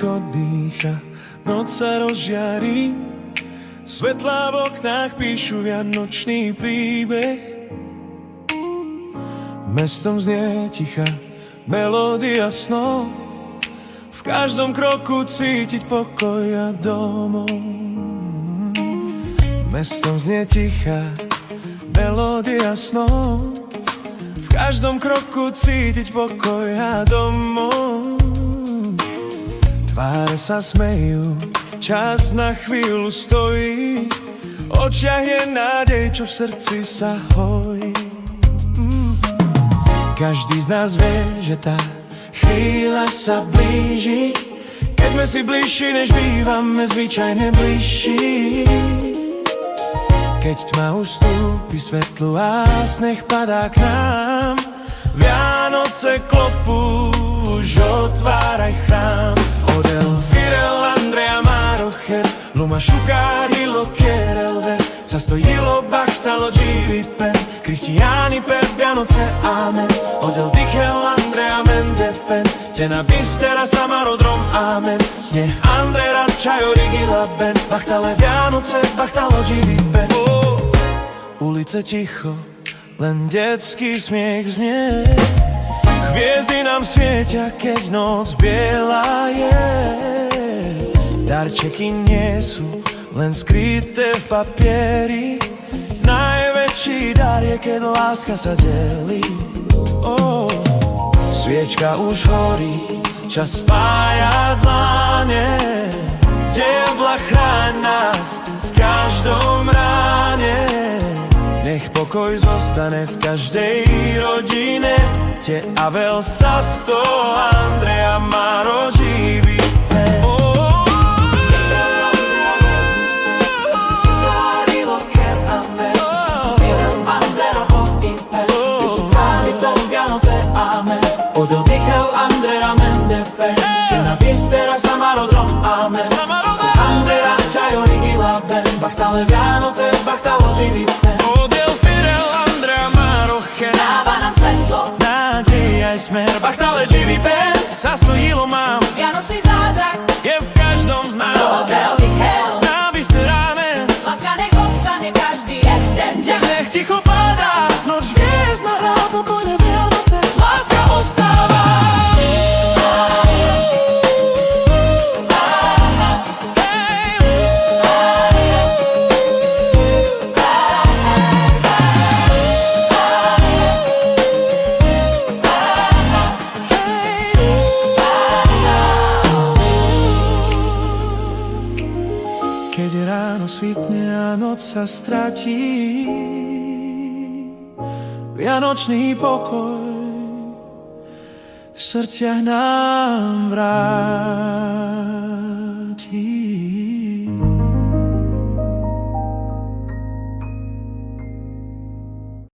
oddycha, noc sa rozžiarí, svetlá v oknách píšu vianočný príbeh. Mestom znie ticha melódia snov, v každom kroku cítiť pokoj a domov. Mestom znie ticha melódia snov, v každom kroku cítiť pokoj a domov. Tváre sa smejú, čas na chvíľu stojí, v očiach je nádej, čo v srdci sa hojí. Každý z nás vie, že tá chvíľa sa blíži, keď sme si bližší, než bývame zvyčajne bližší. Keď tma ustúpi svetlu a sneh padá k nám, Vianoce klopú, už otváraj chrám. Odel, Firel, Andrea, Marocher, Luma, Šukári, lo quiere ver, Sastojilo, Bachtalo, Giviper, Cristiani per Vianoce, amen. Odel, Dichel, Andrea, Mendefen, Cena, Bistera, Samarodrom, amen. Sneh, Andrea, Čajo, Rigila, Ben, Bachtale, Vianoce, Bachtalo, Giviper. Ulice ticho, len detský smiech znie, hviezdy nám svietia, keď noc biela je. Darčeky nie sú len skryté v papieri, najväčší dar je, keď láska sa delí. Sviečka už horí, čas spája dlane, diabla chráň nás v každom ráne. Nech pokoj zostane v každej rodine, Te Avel, Sasto, Andrea, Maro, Givipe. Odel, Dichel, Andrea, Mendefen, Cena, Bistera, Samarodrom, amen. Andrea, Čajo, Rigila, Ben, Bachtale, Vianoce, Bachtalo, Givipe. Odel, Firel, Andrea, Marocher, dáva nám svetlo, nádej aj smer, Bachtale, Givipe. Sastojilo mám, vianočný zázrak je v každom z nás. Odel, Dichel, Na Bisteráme, láska nech ostane každý jeden deň. sneh ticho padá, noc hviezdna hrá, pokojné Vianoce, láska ostáva. Keď ráno svitne a noc sa stratí, vianočný pokoj v srdciach nám vráti.